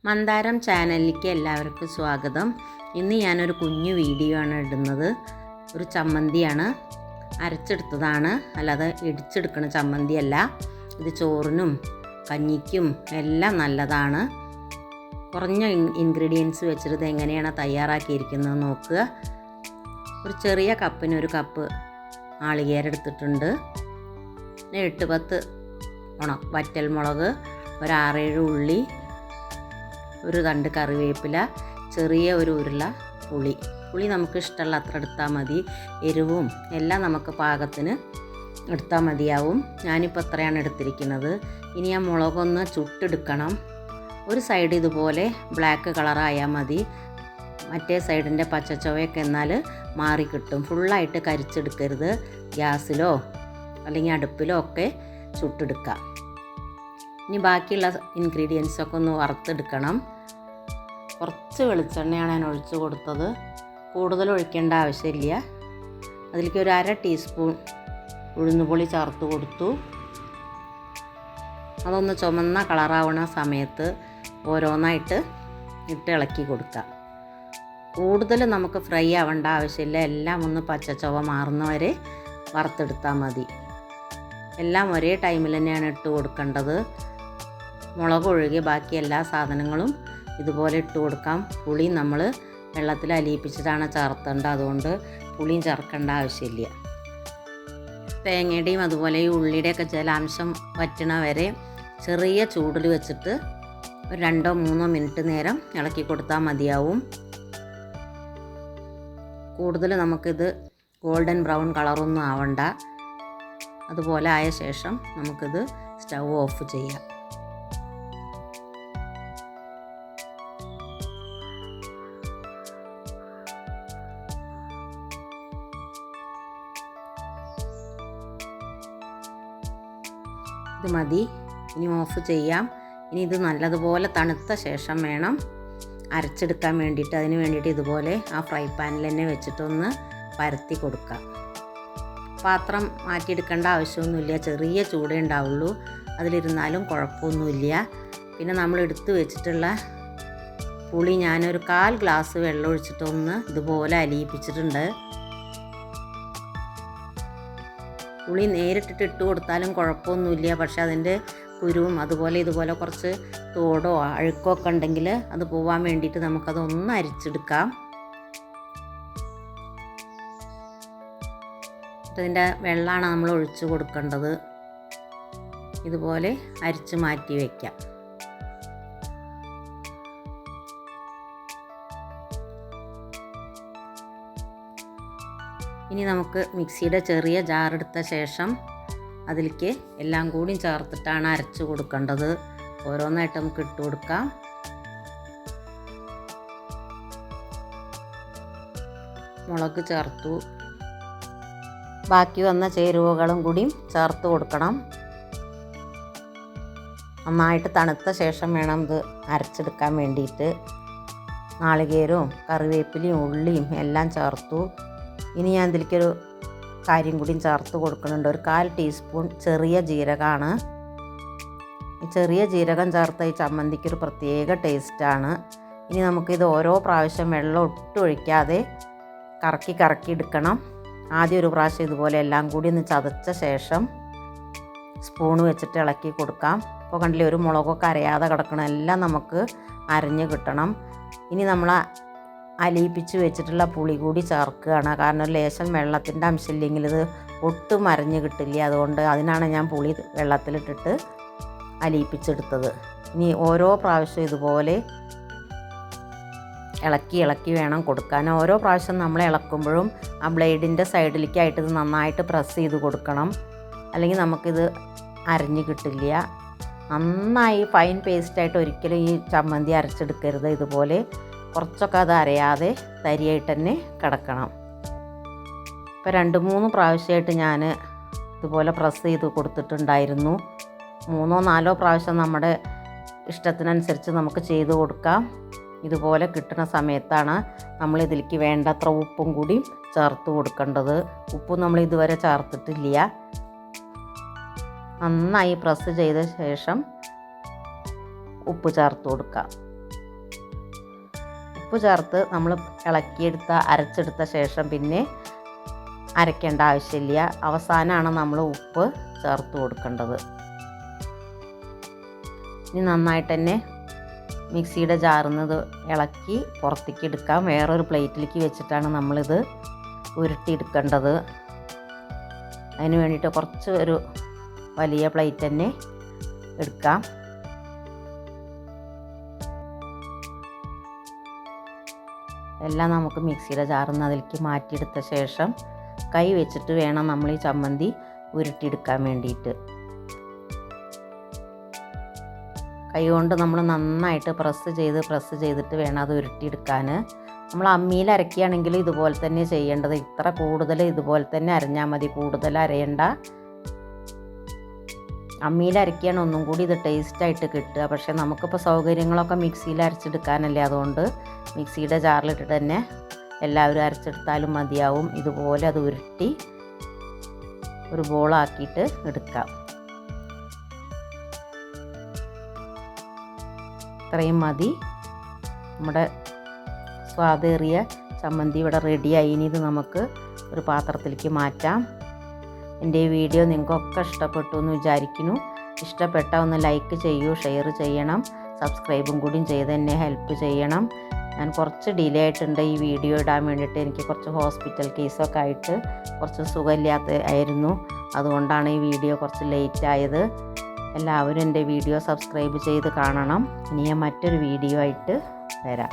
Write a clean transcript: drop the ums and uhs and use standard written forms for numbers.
മന്ദാരം ചാനലിലേക്ക് എല്ലാവർക്കും സ്വാഗതം. ഇന്ന് ഞാനൊരു കുഞ്ഞു വീഡിയോ ആണ് ഇടുന്നത്. ഒരു ചമ്മന്തിയാണ്, അരച്ചെടുത്തതാണ്, അല്ലാതെ ഇടിച്ചെടുക്കണ ചമ്മന്തിയല്ല. ഇത് ചോറിനും കഞ്ഞിക്കും എല്ലാം നല്ലതാണ്. കുറഞ്ഞ ഇൻഗ്രീഡിയൻസ് വെച്ചിട്ട് ഇത് എങ്ങനെയാണ് തയ്യാറാക്കിയിരിക്കുന്നത് നോക്കുക. ഒരു ചെറിയ കപ്പിന് ഒരു കപ്പ് നാളികേരം പിന്നെ 8-10 വറ്റൽമുളക്, ഒരു 6-7 ഉള്ളി, ഒരു 2 കറിവേപ്പില, ചെറിയ ഒരു ഉരുള പുളി നമുക്ക് ഇഷ്ടമുള്ള അത്ര എടുത്താൽ മതി. എരിവും എല്ലാം നമുക്ക് പാകത്തിന് എടുത്താൽ മതിയാവും. ഞാനിപ്പോൾ അത്രയാണ് എടുത്തിരിക്കുന്നത്. ഇനി ആ മുളകൊന്ന് ചുട്ടെടുക്കണം. ഒരു സൈഡ് ഇതുപോലെ ബ്ലാക്ക് കളറായാൽ മതി, മറ്റേ സൈഡിൻ്റെ പച്ചച്ചുവയൊക്കെ എന്നാൽ മാറിക്കിട്ടും. ഫുള്ളായിട്ട് കരിച്ചെടുക്കരുത്. ഗ്യാസിലോ അല്ലെങ്കിൽ അടുപ്പിലോ ഒക്കെ ചുട്ടെടുക്കാം. ഇനി ബാക്കിയുള്ള ഇൻഗ്രീഡിയൻസൊക്കെ ഒന്ന് വറുത്തെടുക്കണം. കുറച്ച് വെളിച്ചെണ്ണയാണ് ഞാൻ ഒഴിച്ച് കൊടുത്തത്, കൂടുതൽ ഒഴിക്കേണ്ട ആവശ്യമില്ല. അതിലേക്ക് ഒരു 1/2 ടീസ്പൂൺ ഉഴുന്നുപൊടി ചേർത്ത് കൊടുത്തു. അതൊന്ന് ചുമന്ന കളറാവുന്ന സമയത്ത് ഓരോന്നായിട്ട് ഇട്ട് ഇളക്കി കൊടുക്കാം. കൂടുതൽ നമുക്ക് ഫ്രൈ ആവേണ്ട ആവശ്യമില്ല. എല്ലാം ഒന്ന് പച്ചച്ചുവ മാറുന്നവരെ വറുത്തെടുത്താൽ മതി. എല്ലാം ഒരേ ടൈമിൽ തന്നെയാണ് ഇട്ട് കൊടുക്കേണ്ടത്. മുളക് ഒഴികെ ബാക്കി എല്ലാ സാധനങ്ങളും ഇതുപോലെ ഇട്ട് കൊടുക്കാം. പുളി നമ്മൾ വെള്ളത്തിൽ അലിയിപ്പിച്ചിട്ടാണ് ചേർത്തേണ്ടത്, അതുകൊണ്ട് പുളിയും ചേർക്കേണ്ട ആവശ്യമില്ല. തേങ്ങയുടെയും അതുപോലെ ഈ ഉള്ളിയുടെയൊക്കെ ജലാംശം വറ്റണ വരെ ചെറിയ ചൂടിൽ വെച്ചിട്ട് ഒരു 2-3 മിനിറ്റ് നേരം ഇളക്കി കൊടുത്താൽ മതിയാവും. കൂടുതൽ നമുക്കിത് ഗോൾഡൻ ബ്രൗൺ കളറൊന്നും ആവണ്ട. അതുപോലെ ആയ ശേഷം നമുക്കിത് സ്റ്റൗ ഓഫ് ചെയ്യാം. ഇത് മതി, ഇനി ഓഫ് ചെയ്യാം. ഇനി ഇത് നല്ലതുപോലെ തണുത്ത ശേഷം വേണം അരച്ചെടുക്കാൻ വേണ്ടിയിട്ട്. അതിന് വേണ്ടിയിട്ട് ഇതുപോലെ ആ ഫ്രൈ പാനിൽ തന്നെ വെച്ചിട്ടൊന്ന് പരത്തി കൊടുക്കാം. പാത്രം മാറ്റിയെടുക്കേണ്ട ആവശ്യമൊന്നുമില്ല, ചെറിയ ചൂടേ ഉണ്ടാവുള്ളൂ. അതിലിരുന്നാലും കുഴപ്പമൊന്നുമില്ല. പിന്നെ നമ്മൾ എടുത്ത് വെച്ചിട്ടുള്ള പുളി ഞാനൊരു 1/4 ഗ്ലാസ് വെള്ളം ഒഴിച്ചിട്ടൊന്ന് ഇതുപോലെ അലിയിപ്പിച്ചിട്ടുണ്ട്. പുളി നേരിട്ടിട്ട് ഇട്ട് കൊടുത്താലും കുഴപ്പമൊന്നുമില്ല. പക്ഷെ അതിൻ്റെ കുരുവും അതുപോലെ ഇതുപോലെ കുറച്ച് തോടോ അഴുക്കോ ഒക്കെ ഉണ്ടെങ്കിൽ അത് പോവാൻ വേണ്ടിയിട്ട് നമുക്കതൊന്ന് അരിച്ചെടുക്കാം. ഇതിൻ്റെ വെള്ളമാണ് നമ്മൾ ഒഴിച്ച് കൊടുക്കേണ്ടത്. ഇതുപോലെ അരിച്ച് മാറ്റി വയ്ക്കാം. ഇനി നമുക്ക് മിക്സിയുടെ ചെറിയ ജാറെടുത്ത ശേഷം അതിലേക്ക് എല്ലാം കൂടി ചേർത്തിട്ടാണ് അരച്ച് കൊടുക്കേണ്ടത്. ഓരോന്നായിട്ട് നമുക്ക് ഇട്ട് കൊടുക്കാം. മുളക് ചേർത്തു. ബാക്കി വന്ന ചേരുവകളും കൂടി ചേർത്ത് കൊടുക്കണം. നന്നായിട്ട് തണുത്ത ശേഷം വേണം ഇത് അരച്ചെടുക്കാൻ വേണ്ടിയിട്ട്. നാളികേരവും കറിവേപ്പിലയും ഉള്ളിയും എല്ലാം ചേർത്തു. ഇനി ഞാൻ ഇതിലേക്കൊരു കാര്യം കൂടി ചേർത്ത് കൊടുക്കുന്നുണ്ട്. ഒരു 1/4 ടീസ്പൂൺ ചെറിയ ജീരകമാണ്. ഈ ചെറിയ ജീരകം ചേർത്ത ഈ ചമ്മന്തിക്കൊരു പ്രത്യേക ടേസ്റ്റാണ്. ഇനി നമുക്കിത് ഓരോ പ്രാവശ്യം വെള്ളം ഒട്ടും ഒഴിക്കാതെ കറക്കി എടുക്കണം. ആദ്യം ഒരു പ്രാവശ്യം ഇതുപോലെ എല്ലാം കൂടി ഒന്ന് ചതച്ച ശേഷം സ്പൂണ് വെച്ചിട്ട് ഇളക്കി കൊടുക്കാം. ഇപ്പോൾ കണ്ടില്ലേ, ഒരു മുളകൊക്കെ അരയാതെ കിടക്കണം. എല്ലാം നമുക്ക് അരഞ്ഞ് കിട്ടണം. ഇനി നമ്മൾ അലിയിപ്പിച്ച് വെച്ചിട്ടുള്ള പുളി കൂടി ചേർക്കുകയാണ്. കാരണം ഒരു ലേശം വെള്ളത്തിൻ്റെ അംശമില്ലെങ്കിൽ ഇത് ഒട്ടും അരഞ്ഞ് കിട്ടില്ല. അതുകൊണ്ട് അതിനാണ് ഞാൻ പുളി വെള്ളത്തിലിട്ടിട്ട് അലിയിപ്പിച്ചെടുത്തത്. ഇനി ഓരോ പ്രാവശ്യം ഇതുപോലെ ഇളക്കി വേണം കൊടുക്കാൻ. ഓരോ പ്രാവശ്യം നമ്മൾ ഇളക്കുമ്പോഴും ആ ബ്ലേഡിൻ്റെ സൈഡിലേക്കായിട്ട് ഇത് നന്നായിട്ട് പ്രസ് ചെയ്ത് കൊടുക്കണം. അല്ലെങ്കിൽ നമുക്കിത് അരഞ്ഞ് കിട്ടില്ല. നന്നായി ഫൈൻ പേസ്റ്റായിട്ട് ഒരിക്കലും ഈ ചമ്മന്തി അരച്ചെടുക്കരുത്. ഇതുപോലെ കുറച്ചൊക്കെ അത് അരയാതെ തരിയായിട്ട് തന്നെ കിടക്കണം. ഇപ്പോൾ 2-3 പ്രാവശ്യമായിട്ട് ഞാൻ ഇതുപോലെ പ്രസ് ചെയ്ത് കൊടുത്തിട്ടുണ്ടായിരുന്നു. 3-4 പ്രാവശ്യം നമ്മുടെ ഇഷ്ടത്തിനനുസരിച്ച് നമുക്ക് ചെയ്ത് കൊടുക്കാം. ഇതുപോലെ കിട്ടുന്ന സമയത്താണ് നമ്മൾ ഇതിലേക്ക് വേണ്ടത്ര ഉപ്പും കൂടി ചേർത്ത് കൊടുക്കേണ്ടത്. ഉപ്പും നമ്മൾ ഇതുവരെ ചേർത്തിട്ടില്ല. നന്നായി പ്രസ് ചെയ്ത ശേഷം ഉപ്പ് ചേർത്ത് കൊടുക്കാം. ഉപ്പ് ചേർത്ത് നമ്മൾ അരച്ചെടുത്ത ശേഷം പിന്നെ അരയ്ക്കേണ്ട ആവശ്യമില്ല. അവസാനമാണ് നമ്മൾ ഉപ്പ് ചേർത്ത് കൊടുക്കേണ്ടത്. ഇനി നന്നായിട്ട് തന്നെ മിക്സിയുടെ ജാറിൽ നിന്ന് ഇത് ഇളക്കി പുറത്തേക്ക് എടുക്കാം. വേറൊരു പ്ലേറ്റിലേക്ക് വെച്ചിട്ടാണ് നമ്മളിത് ഉരുട്ടിയെടുക്കേണ്ടത്. അതിന് വേണ്ടിയിട്ട് കുറച്ച് ഒരു വലിയ പ്ലേറ്റ് തന്നെ എടുക്കാം. എല്ലാം നമുക്ക് മിക്സിയുടെ ജാറിൽ നിന്ന് അതിലേക്ക് മാറ്റിയെടുത്ത ശേഷം കൈ വെച്ചിട്ട് വേണം നമ്മൾ ഈ ചമ്മന്തി ഉരുട്ടിയെടുക്കാൻ വേണ്ടിയിട്ട്. കൈ കൊണ്ട് നമ്മൾ നന്നായിട്ട് പ്രസ് ചെയ്തിട്ട് വേണം അത് ഉരുട്ടിയെടുക്കാൻ. നമ്മൾ അമ്മിയിൽ അരക്കുകയാണെങ്കിൽ ഇതുപോലെ തന്നെ ചെയ്യേണ്ടത്. ഇത്ര കൂടുതൽ ഇതുപോലെ തന്നെ അരഞ്ഞാൽ മതി, കൂടുതൽ അരയണ്ട. അമ്മിയിൽ അരക്കുകയാണ് ഒന്നും കൂടി ഇത് ടേസ്റ്റായിട്ട് കിട്ടുക. പക്ഷേ നമുക്കിപ്പോൾ സൗകര്യങ്ങളൊക്കെ മിക്സിയിൽ അരച്ചെടുക്കാനല്ലേ, അതുകൊണ്ട് മിക്സിയുടെ ജാറിലിട്ടിട്ട് തന്നെ എല്ലാവരും അരച്ചെടുത്താലും മതിയാവും. ഇതുപോലെ അത് ഉരുട്ടി ഒരു ബോളാക്കിയിട്ട് എടുക്കാം. ഇത്രയും മതി. നമ്മുടെ സ്വാദേറിയ ചമ്മന്തി ഇവിടെ റെഡിയായി. ഇനി ഇത് നമുക്ക് ഒരു പാത്രത്തിലേക്ക് മാറ്റാം. എൻ്റെ ഈ വീഡിയോ നിങ്ങൾക്കൊക്കെ ഇഷ്ടപ്പെട്ടു എന്ന് വിചാരിക്കുന്നു. ഇഷ്ടപ്പെട്ടാൽ ഒന്ന് ലൈക്ക് ചെയ്യൂ, ഷെയർ ചെയ്യണം, സബ്സ്ക്രൈബും കൂടി ചെയ്ത് എന്നെ ഹെൽപ്പ് ചെയ്യണം. ഞാൻ കുറച്ച് ഡിലേ ആയിട്ടുണ്ട് ഈ വീഡിയോ ഇടാൻ വേണ്ടിയിട്ട്. എനിക്ക് കുറച്ച് ഹോസ്പിറ്റൽ കേസൊക്കെ ആയിട്ട് കുറച്ച് സുഖമില്ലാത്തതായിരുന്നു. അതുകൊണ്ടാണ് ഈ വീഡിയോ കുറച്ച് ലേറ്റ് ആയത്. എല്ലാവരും എൻ്റെ വീഡിയോ സബ്സ്ക്രൈബ് ചെയ്ത് കാണണം. ഇനി ഞാൻ മറ്റൊരു വീഡിയോ ആയിട്ട് വരാം.